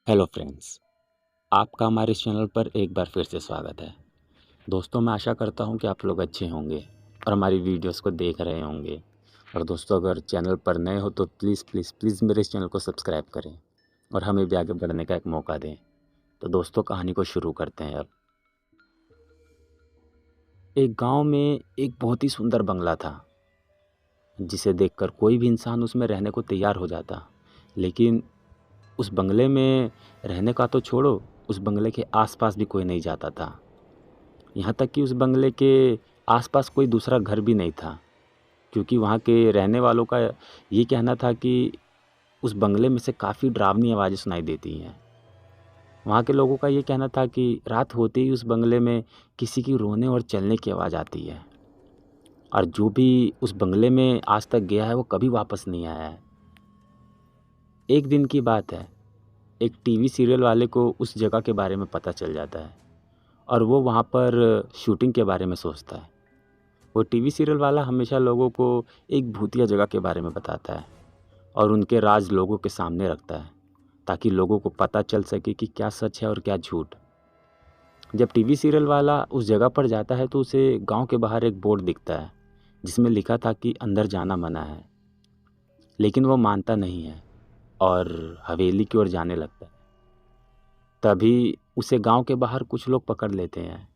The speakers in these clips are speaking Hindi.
हेलो फ्रेंड्स, आपका हमारे इस चैनल पर एक बार फिर से स्वागत है। दोस्तों, मैं आशा करता हूं कि आप लोग अच्छे होंगे और हमारी वीडियोस को देख रहे होंगे। और दोस्तों, अगर चैनल पर नए हो तो प्लीज़ प्लीज़ प्लीज़ मेरे इस चैनल को सब्सक्राइब करें और हमें भी आगे बढ़ने का एक मौका दें। तो दोस्तों, कहानी को शुरू करते हैं अब। एक गांव में एक बहुत ही सुंदर बंगला था, जिसे देखकर कोई भी इंसान उसमें रहने को तैयार हो जाता। लेकिन उस बंगले में रहने का तो छोड़ो, उस बंगले के आसपास भी कोई नहीं जाता था। यहाँ तक कि उस बंगले के आसपास कोई दूसरा घर भी नहीं था, क्योंकि वहाँ के रहने वालों का ये कहना था कि उस बंगले में से काफ़ी डरावनी आवाज़ें सुनाई देती हैं। वहाँ के लोगों का ये कहना था कि रात होते ही उस बंगले में किसी की रोने और चलने की आवाज़ आती है, और जो भी उस बंगले में आज तक गया है वो कभी वापस नहीं आया है। एक दिन की बात है, एक टीवी सीरियल वाले को उस जगह के बारे में पता चल जाता है और वो वहाँ पर शूटिंग के बारे में सोचता है। वो टीवी सीरियल वाला हमेशा लोगों को एक भूतिया जगह के बारे में बताता है और उनके राज लोगों के सामने रखता है, ताकि लोगों को पता चल सके कि क्या सच है और क्या झूठ। जब टीवी सीरियल वाला उस जगह पर जाता है तो उसे गांव के बाहर एक बोर्ड दिखता है, जिसमें लिखा था कि अंदर जाना मना है। लेकिन वो मानता नहीं है और हवेली की ओर जाने लगता है। तभी उसे गांव के बाहर कुछ लोग पकड़ लेते हैं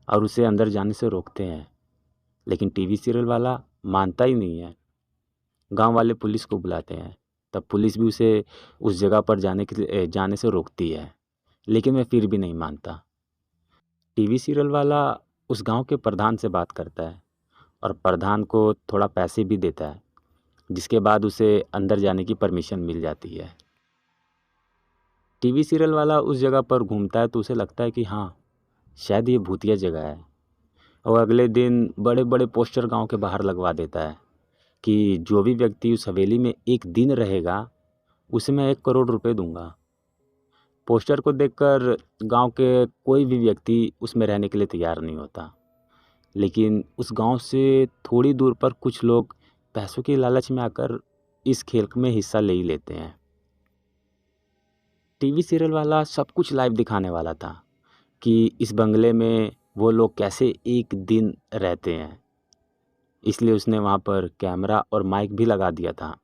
और उसे अंदर जाने से रोकते हैं। लेकिन टीवी सीरियल वाला मानता ही नहीं है। गांव वाले पुलिस को बुलाते हैं। तब पुलिस भी उसे उस जगह पर जाने से रोकती है, लेकिन वह फिर भी नहीं मानता। टीवी सीरियल वाला उस गांव के प्रधान से बात करता है और प्रधान को थोड़ा पैसे भी देता है, जिसके बाद उसे अंदर जाने की परमिशन मिल जाती है। टीवी सीरियल वाला उस जगह पर घूमता है तो उसे लगता है कि हाँ, शायद ये भूतिया जगह है। और अगले दिन बड़े बड़े पोस्टर गांव के बाहर लगवा देता है कि जो भी व्यक्ति उस हवेली में एक दिन रहेगा, उसे मैं 1 करोड़ रुपए दूंगा। पोस्टर को देखकर गांव के कोई भी व्यक्ति उसमें रहने के लिए तैयार नहीं होता। लेकिन उस गांव से थोड़ी दूर पर कुछ लोग पैसों के लालच में आकर इस खेल में हिस्सा ले ही लेते हैं। टीवी सीरियल वाला सब कुछ लाइव दिखाने वाला था कि इस बंगले में वो लोग कैसे एक दिन रहते हैं। इसलिए उसने वहाँ पर कैमरा और माइक भी लगा दिया था,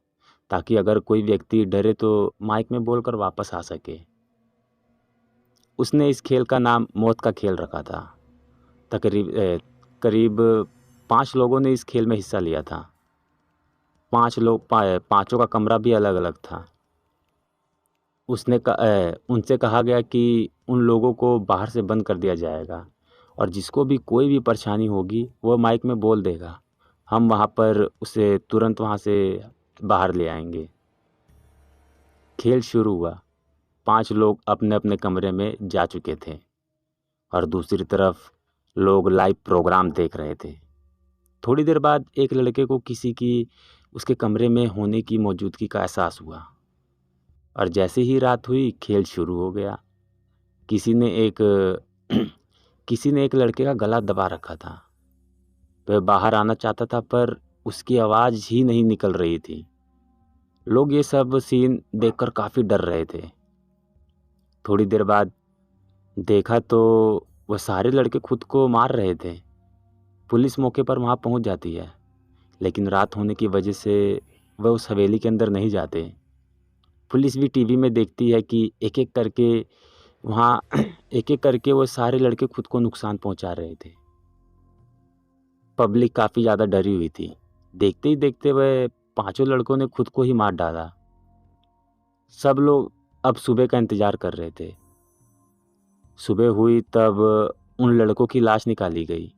ताकि अगर कोई व्यक्ति डरे तो माइक में बोलकर वापस आ सके। उसने इस खेल का नाम मौत का खेल रखा था। करीब 5 लोगों ने इस खेल में हिस्सा लिया था। 5 लोग, पाँचों का कमरा भी अलग अलग था। उनसे कहा गया कि उन लोगों को बाहर से बंद कर दिया जाएगा और जिसको भी कोई भी परेशानी होगी वो माइक में बोल देगा, हम वहाँ पर उसे तुरंत वहाँ से बाहर ले आएंगे। खेल शुरू हुआ। 5 लोग अपने अपने कमरे में जा चुके थे और दूसरी तरफ लोग लाइव प्रोग्राम देख रहे थे। थोड़ी देर बाद एक लड़के को किसी की उसके कमरे में होने की मौजूदगी का एहसास हुआ और जैसे ही रात हुई, खेल शुरू हो गया। किसी ने एक किसी ने एक लड़के का गला दबा रखा था। वह बाहर आना चाहता था पर उसकी आवाज़ ही नहीं निकल रही थी। लोग ये सब सीन देखकर काफ़ी डर रहे थे। थोड़ी देर बाद देखा तो वह सारे लड़के खुद को मार रहे थे। पुलिस मौके पर वहाँ पहुँच जाती है, लेकिन रात होने की वजह से वह उस हवेली के अंदर नहीं जाते। पुलिस भी टीवी में देखती है कि एक-एक करके वहाँ एक-एक करके वो सारे लड़के खुद को नुकसान पहुँचा रहे थे। पब्लिक काफ़ी ज़्यादा डरी हुई थी। देखते ही देखते वह पाँचों लड़कों ने खुद को ही मार डाला। सब लोग अब सुबह का इंतज़ार कर रहे थे। सुबह हुई तब उन लड़कों की लाश निकाली गई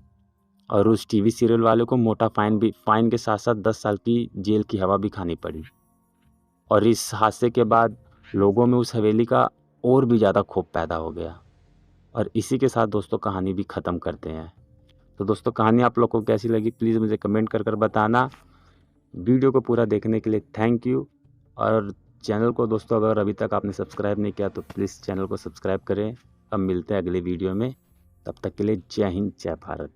और उस टीवी सीरियल वाले को मोटा फाइन के साथ-साथ 10 साल की जेल की हवा भी खानी पड़ी। और इस हादसे के बाद लोगों में उस हवेली का और भी ज़्यादा खौफ पैदा हो गया। और इसी के साथ दोस्तों कहानी भी ख़त्म करते हैं। तो दोस्तों, कहानी आप लोग को कैसी लगी प्लीज़ मुझे कमेंट कर बताना। वीडियो को पूरा देखने के लिए थैंक यू। और चैनल को दोस्तों अगर अभी तक आपने सब्सक्राइब नहीं किया तो प्लीज़ चैनल को सब्सक्राइब करें। अब मिलते हैं अगले वीडियो में। तब तक के लिए जय हिंद, जय भारत।